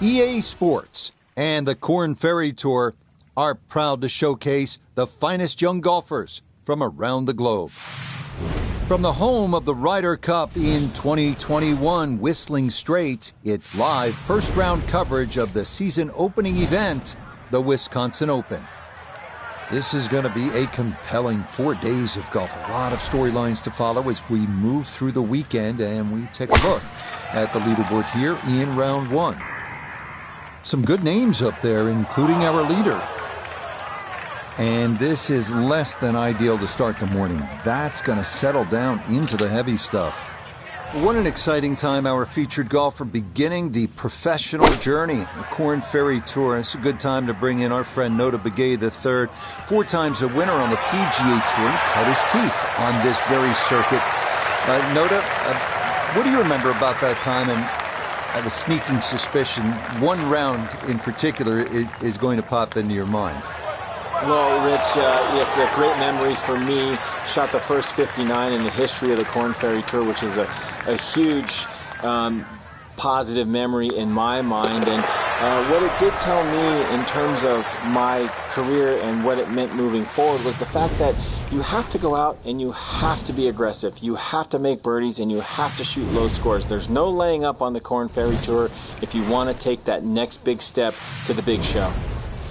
EA Sports and the Korn Ferry Tour are proud to showcase the finest young golfers from around the globe. From the home of the Ryder Cup in 2021, Whistling Straits, it's live first-round coverage of the season opening event, the Winsconsin Open. This is going to be a compelling 4 days of golf. A lot of storylines to follow as we move through the weekend, and we take a look at the leaderboard here in round one. Some good names up there, including our leader. And this is less than ideal to start the morning. That's going to settle down into the heavy stuff. What an exciting time, our featured golfer beginning the professional journey. The Korn Ferry Tour. It's a good time to bring in our friend Nota Begay III, 4 times a winner on the PGA Tour, and cut his teeth on this very circuit. Nota, what do you remember about that time? And I have a sneaking suspicion one round in particular is going to pop into your mind. Well, Rich, it's a great memory for me. Shot the first 59 in the history of the Korn Ferry Tour, which is a huge positive memory in my mind. And what it did tell me in terms of my career and what it meant moving forward was the fact that you have to go out and you have to be aggressive. You have to make birdies and you have to shoot low scores. There's no laying up on the Korn Ferry Tour if you want to take that next big step to the big show.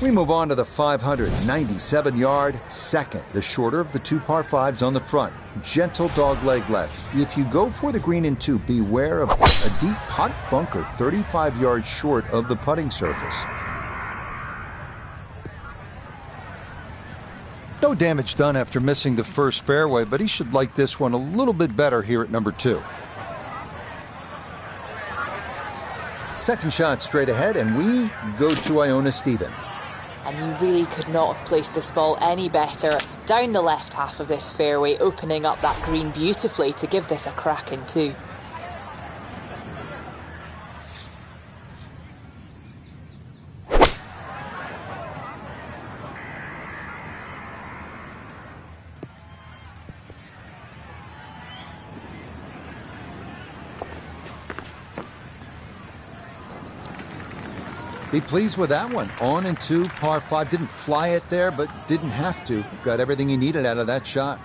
We move on to the 597-yard second, the shorter of the 2 par 5s on the front. Gentle dogleg left. If you go for the green in 2, beware of a deep pot bunker 35 yards short of the putting surface. No damage done after missing the first fairway, but he should like this one a little bit better here at number 2. Second shot straight ahead, and we go to Iona Stephen. And you really could not have placed this ball any better down the left half of this fairway, opening up that green beautifully to give this a crack in 2. Be pleased with that one. On and 2, par 5. Didn't fly it there, but didn't have to. Got everything he needed out of that shot.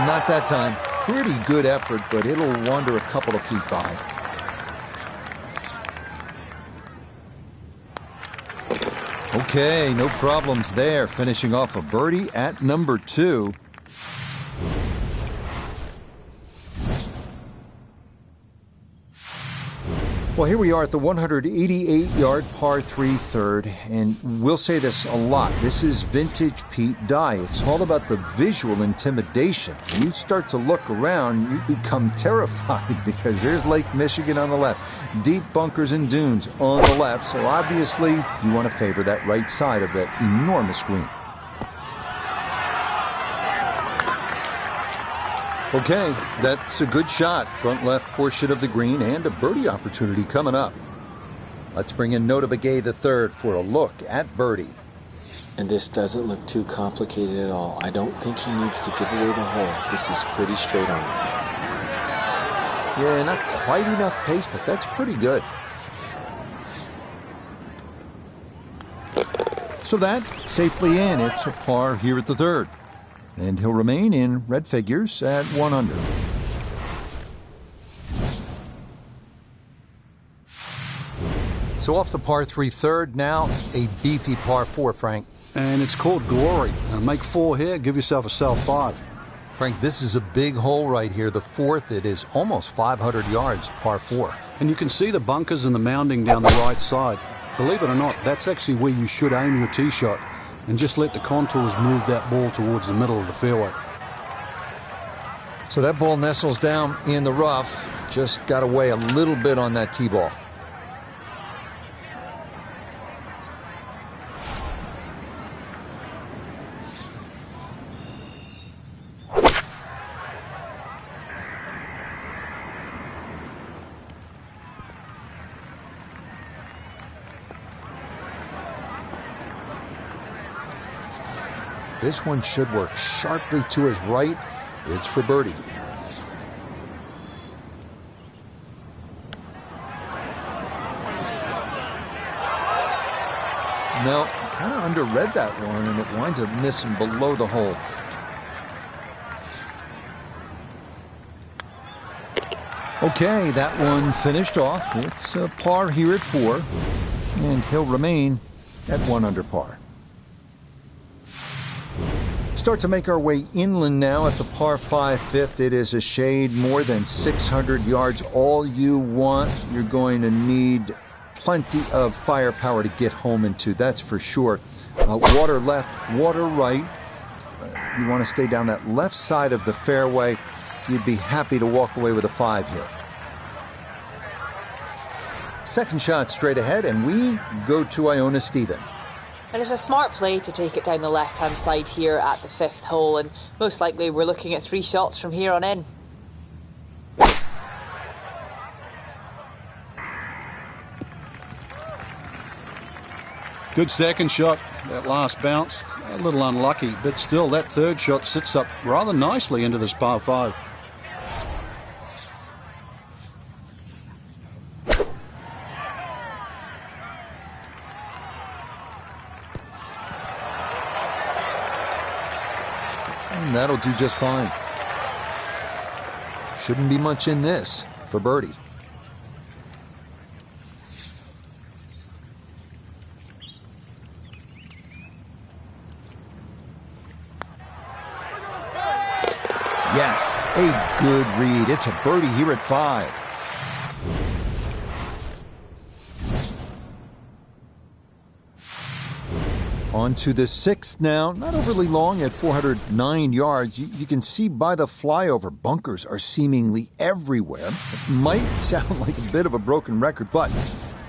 Not that time. Pretty good effort, but it'll wander a couple of feet by. Okay, no problems there. Finishing off a birdie at number 2. Well, here we are at the 188-yard par 3 third, and we'll say this a lot. This is vintage Pete Dye. It's all about the visual intimidation. When you start to look around, you become terrified because there's Lake Michigan on the left, deep bunkers and dunes on the left, so obviously you want to favor that right side of that enormous green. Okay, that's a good shot. Front left portion of the green and a birdie opportunity coming up. Let's bring in Nota Begay III for a look at birdie. And this doesn't look too complicated at all. I don't think he needs to give away the hole. This is pretty straight on. Yeah, not quite enough pace, but that's pretty good. So that, safely in. It's a par here at the 3rd. And he'll remain in red figures at 1 under. So off the par 3 third, now a beefy par 4, Frank. And it's called Glory. Make 4 here, give yourself a self 5. Frank, this is a big hole right here. The 4th, it is almost 500 yards, par 4. And you can see the bunkers and the mounding down the right side. Believe it or not, that's actually where you should aim your tee shot. And just let the contours move that ball towards the middle of the fairway. So that ball nestles down in the rough. Just got away a little bit on that tee ball. This one should work sharply to his right. It's for birdie. No, kind of underread that one, and it winds up missing below the hole. Okay, that one finished off. It's a par here at 4, and he'll remain at 1 under par. Start to make our way inland now at the par 5 fifth. It is a shade more than 600 yards. All you want, you're going to need plenty of firepower to get home into, that's for sure. Water left, water right. You want to stay down that left side of the fairway. You'd be happy to walk away with a 5 here. Second shot straight ahead, and we go to Iona Stephen. And it's a smart play to take it down the left-hand side here at the 5th hole, and most likely we're looking at 3 shots from here on in. Good second shot. That last bounce, a little unlucky, but still that third shot sits up rather nicely into this par 5. And that'll do just fine. Shouldn't be much in this for birdie. Yes, a good read. It's a birdie here at 5. On to the 6th now. Not overly long at 409 yards. You can see by the flyover, bunkers are seemingly everywhere. It might sound like a bit of a broken record, but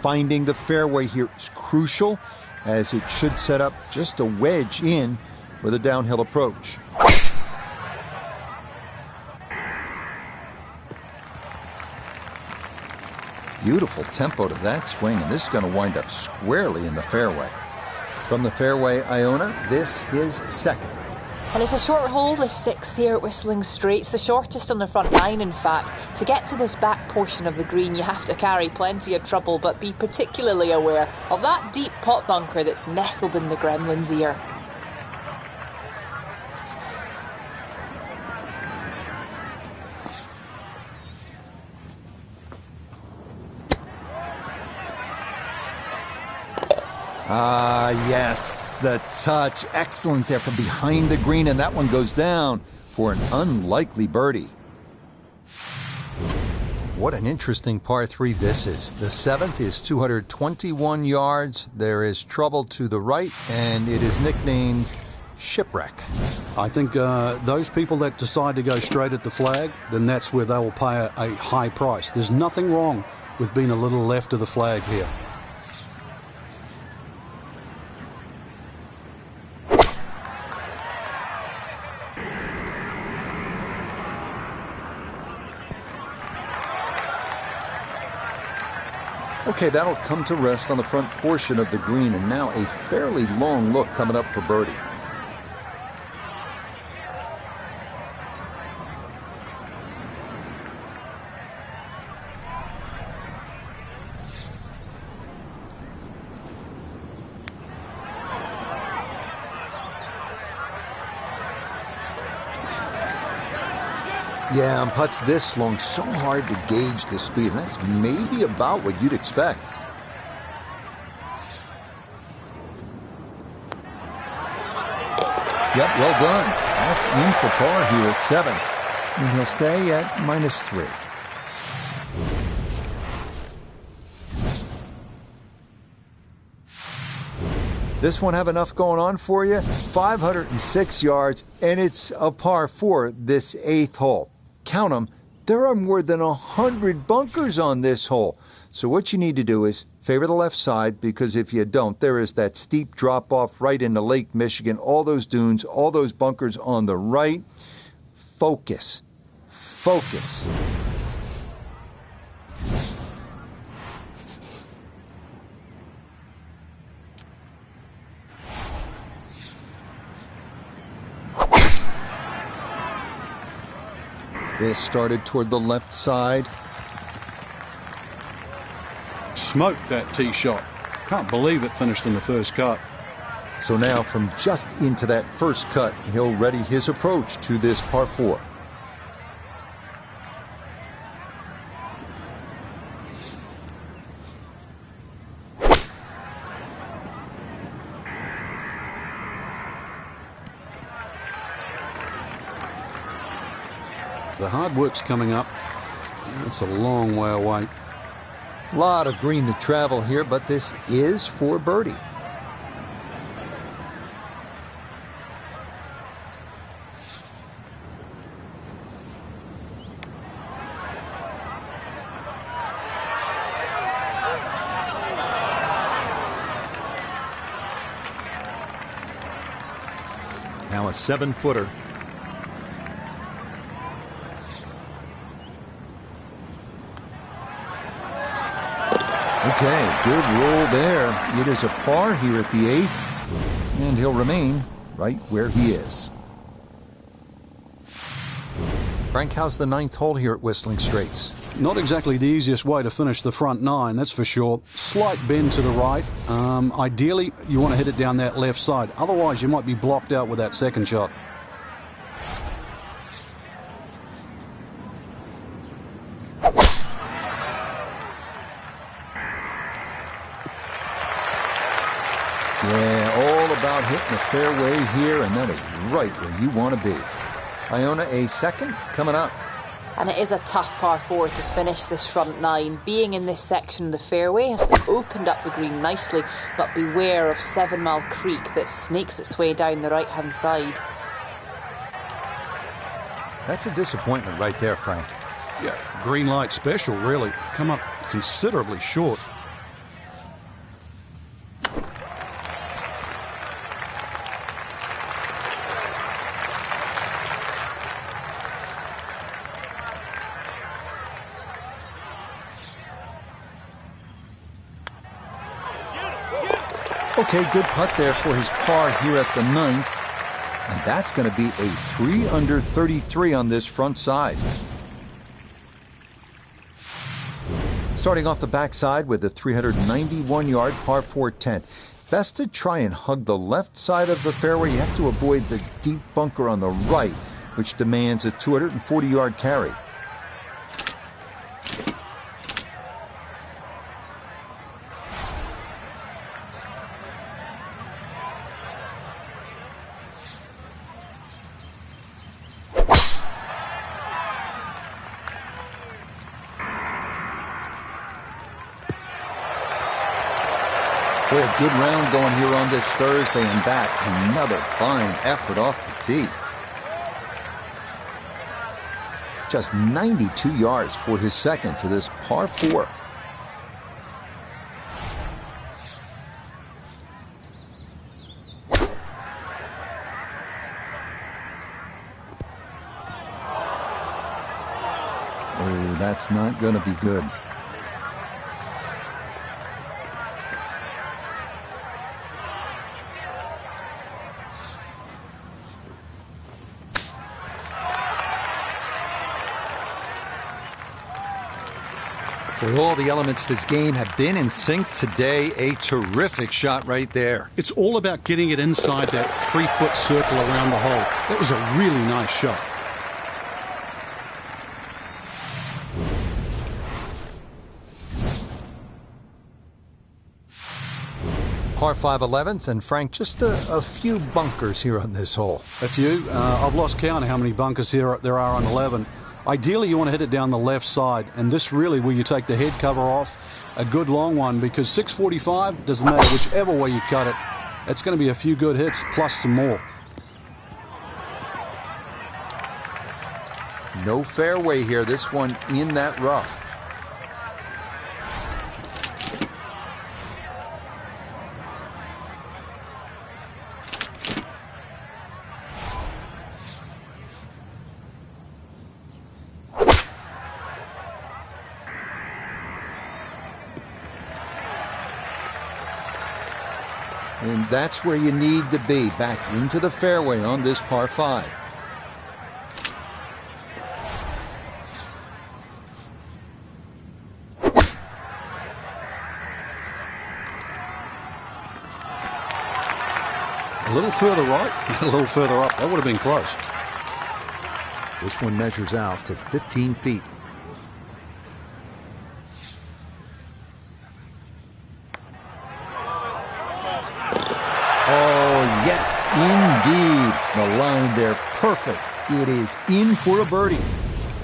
finding the fairway here is crucial, as it should set up just a wedge in with a downhill approach. Beautiful tempo to that swing, and this is going to wind up squarely in the fairway. From the fairway, Iona, this is second. And it's a short hole, the 6th here at Whistling Straits, the shortest on the front 9, in fact. To get to this back portion of the green, you have to carry plenty of trouble, but be particularly aware of that deep pot bunker that's nestled in the gremlin's ear. Yes, the touch. Excellent there from behind the green, and that one goes down for an unlikely birdie. What an interesting par 3 this is. The 7th is 221 yards. There is trouble to the right, and it is nicknamed Shipwreck. I think those people that decide to go straight at the flag, then that's where they will pay a high price. There's nothing wrong with being a little left of the flag here. Okay, that'll come to rest on the front portion of the green, and now a fairly long look coming up for birdie. Yeah, and putts this long, so hard to gauge the speed. And that's maybe about what you'd expect. Yep, well done. That's in for par here at 7. And he'll stay at -3. This one have enough going on for you? 506 yards, and it's a par 4 this 8th hole. Count them, there are more than 100 bunkers on this hole. So what you need to do is favor the left side, because if you don't, there is that steep drop-off right into Lake Michigan, all those dunes, all those bunkers on the right. Focus. Focus. This started toward the left side. Smoked that tee shot. Can't believe it finished in the first cut. So now from just into that first cut, he'll ready his approach to this par 4. The hard work's coming up. That's a long way away. A lot of green to travel here, but this is for birdie. Now a 7-footer. Okay, good roll there. It is a par here at the 8th, and he'll remain right where he is. Frank, how's the 9th hole here at Whistling Straits? Not exactly the easiest way to finish the front 9, that's for sure. Slight bend to the right. Ideally, you want to hit it down that left side. Otherwise, you might be blocked out with that second shot. Yeah, all about hitting the fairway here, and that is right where you want to be. Iona, a second coming up. And it is a tough par 4 to finish this front 9. Being in this section of the fairway has opened up the green nicely, but beware of 7 Mile Creek that snakes its way down the right-hand side. That's a disappointment right there, Frank. Yeah, green light special, really. Come up considerably short. Okay, good putt there for his par here at the 9th. And that's going to be a 3 under 33 on this front side. Starting off the backside with a 391-yard par 4 10th. Best to try and hug the left side of the fairway. You have to avoid the deep bunker on the right, which demands a 240-yard carry. Boy, a good round going here on this Thursday, and that another fine effort off the tee. Just 92 yards for his second to this par 4. Oh, that's not going to be good. All the elements of his game have been in sync today. A terrific shot right there. It's all about getting it inside that 3-foot circle around the hole. That was a really nice shot. Par 5 11th, and Frank, just a few bunkers here on this hole. A few. I've lost count of how many bunkers there are on 11. Ideally, you want to hit it down the left side, and this really where you take the head cover off, a good long one, because 645, doesn't matter whichever way you cut it, it's going to be a few good hits plus some more. No fairway here, this one in that rough. And that's where you need to be, back into the fairway on this par 5. A little further right, a little further up. That would have been close. This one measures out to 15 feet. Oh, yes, indeed. The line there, perfect. It is in for a birdie.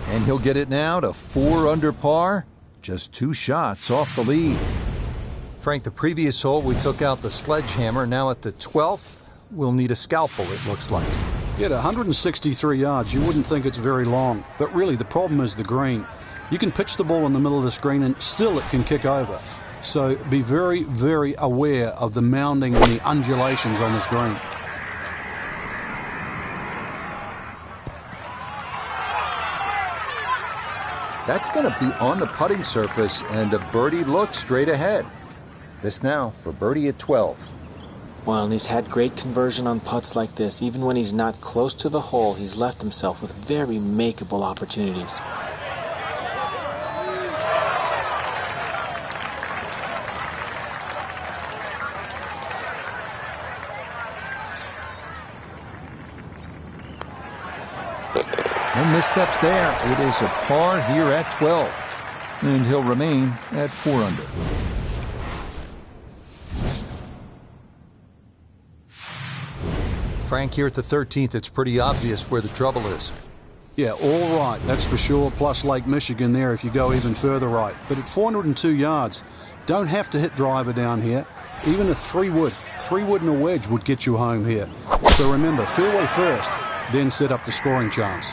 And he'll get it now to 4 under par. Just 2 shots off the lead. Frank, the previous hole, we took out the sledgehammer. Now at the 12th, we'll need a scalpel, it looks like. Yeah, at 163 yards, you wouldn't think it's very long. But really, the problem is the green. You can pitch the ball in the middle of this green and still it can kick over. So be very, very aware of the mounding and the undulations on this green. That's going to be on the putting surface, and a birdie look straight ahead. This now for birdie at 12. Well, and he's had great conversion on putts like this. Even when he's not close to the hole, he's left himself with very makeable opportunities. No missteps there. It is a par here at 12. And he'll remain at 4 under. Frank, here at the 13th, it's pretty obvious where the trouble is. Yeah, all right, that's for sure, plus Lake Michigan there if you go even further right. But at 402 yards, don't have to hit driver down here. Even a 3-wood and a wedge would get you home here. So remember, fairway first, then set up the scoring chance.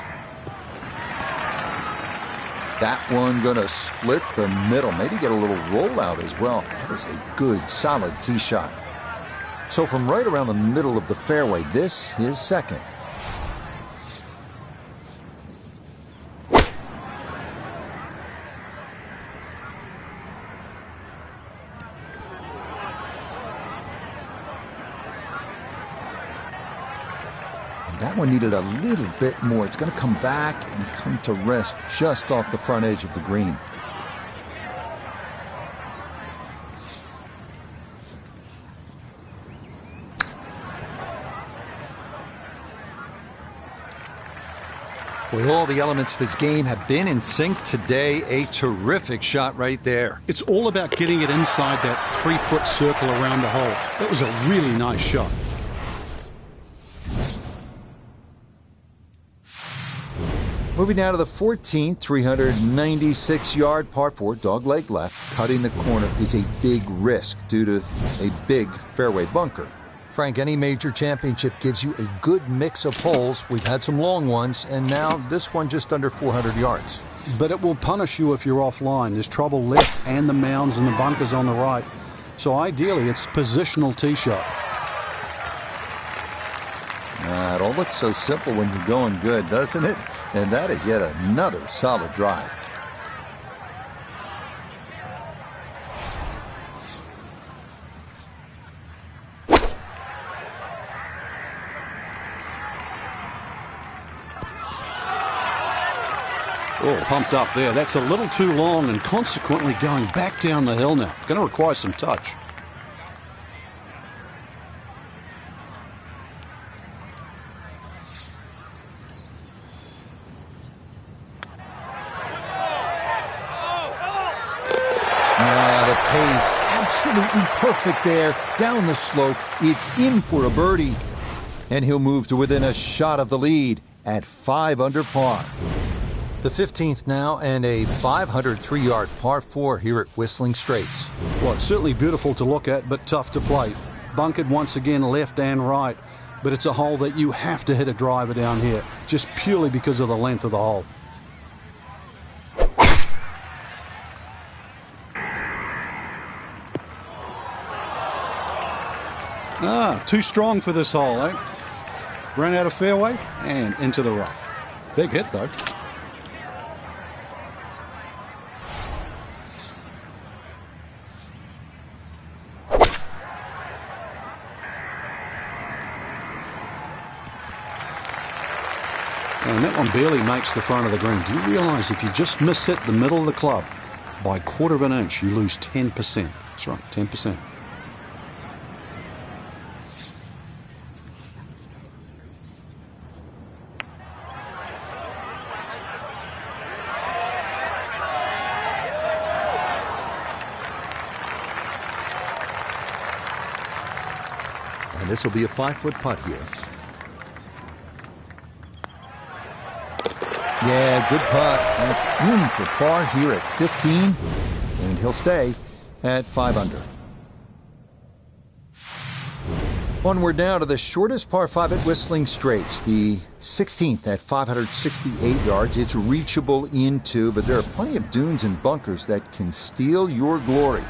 That one going to split the middle, maybe get a little rollout as well. That is a good, solid tee shot. So from right around the middle of the fairway, this is second. And that one needed a little bit more. It's going to come back and come to rest just off the front edge of the green. Well, all the elements of his game have been in sync today. A terrific shot right there. It's all about getting it inside that 3-foot circle around the hole. That was a really nice shot. Moving now to the 14th, 396-yard par 4, dogleg left. Cutting the corner is a big risk due to a big fairway bunker. Frank, any major championship gives you a good mix of holes. We've had some long ones, and now this one just under 400 yards. But it will punish you if you're offline. There's trouble left and the mounds and the bunkers on the right. So ideally, it's positional tee shot. It all looks so simple when you're going good, doesn't it? And that is yet another solid drive. Oh, pumped up there. That's a little too long and consequently going back down the hill now. It's going to require some touch. The pace absolutely perfect there. Down the slope. It's in for a birdie. And he'll move to within a shot of the lead at 5 under par. The 15th now, and a 503-yard par 4 here at Whistling Straits. Well, it's certainly beautiful to look at, but tough to play. Bunkered once again left and right, but it's a hole that you have to hit a driver down here, just purely because of the length of the hole. Too strong for this hole, eh? Ran out of fairway and into the rough. Big hit, though. And that one barely makes the front of the green. Do you realize if you just miss-hit the middle of the club by 1/4 of an inch, you lose 10%? That's right, 10%. this will be a 5-foot putt here. Yeah, good putt. That's in for par here at 15, and he'll stay at 5 under. Onward now to the shortest par 5 at Whistling Straits, the 16th at 568 yards. It's reachable into, but there are plenty of dunes and bunkers that can steal your glory.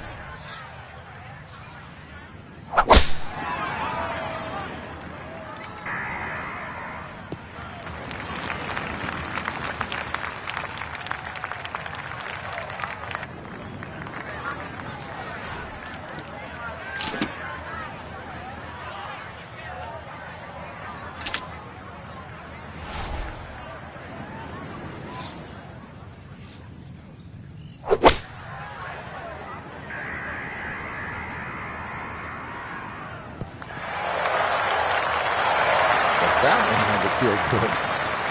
That one had to feel good.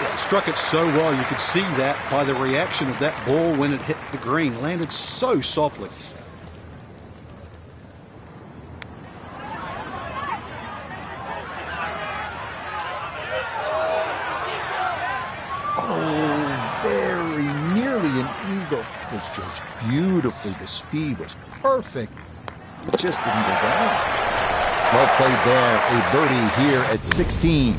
Yeah, struck it so well. You could see that by the reaction of that ball when it hit the green. Landed so softly. Oh, very nearly an eagle. It was judged beautifully. The speed was perfect. It just didn't go down. Well played there. A birdie here at 16.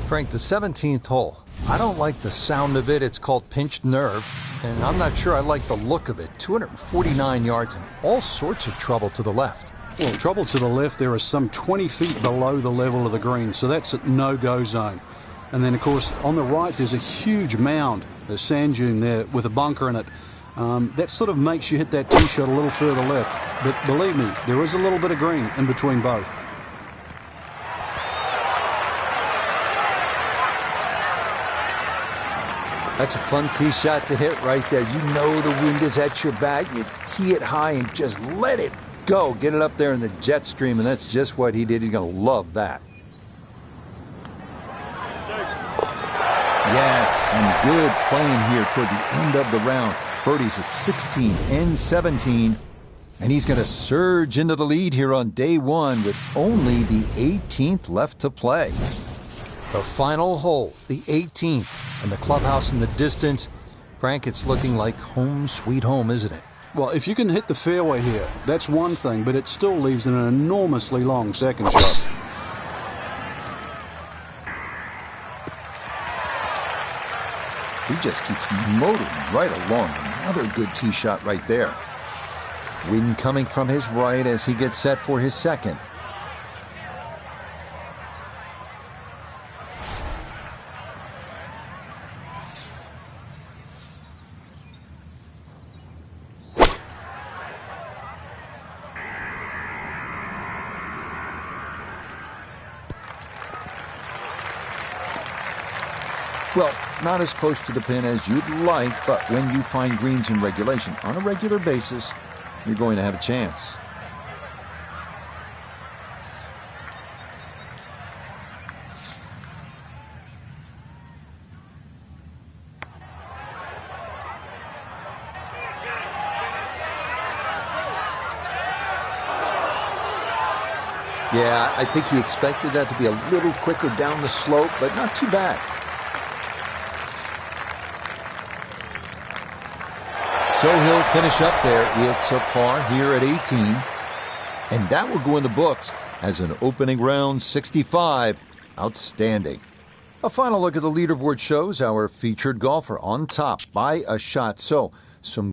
Frank, the 17th hole. I don't like the sound of it. It's called pinched nerve, and I'm not sure I like the look of it. 249 yards and all sorts of trouble to the left. Well, trouble to the left, there is some 20 feet below the level of the green, so that's a no-go zone. And then, of course, on the right, there's a huge mound, a sand dune there with a bunker in it. That sort of makes you hit that tee shot a little further left. But believe me, there is a little bit of green in between both. That's a fun tee shot to hit right there. You know the wind is at your back. You tee it high and just let it go. Get it up there in the jet stream, and that's just what he did. He's going to love that. Yes, and good playing here toward the end of the round. Birdies at 16 and 17, and he's going to surge into the lead here on day one with only the 18th left to play. The final hole, the 18th, and the clubhouse in the distance. Frank, it's looking like home sweet home, isn't it? Well, if you can hit the fairway here, that's one thing, but it still leaves an enormously long second shot. He just keeps motoring right along. Another good tee shot right there. Wind coming from his right as he gets set for his second. Well, not as close to the pin as you'd like, but when you find greens in regulation on a regular basis, you're going to have a chance. Yeah, I think he expected that to be a little quicker down the slope, but not too bad. So he'll finish up there. It's a par here at 18. And that will go in the books as an opening round 65. Outstanding. A final look at the leaderboard shows our featured golfer on top by a shot. So some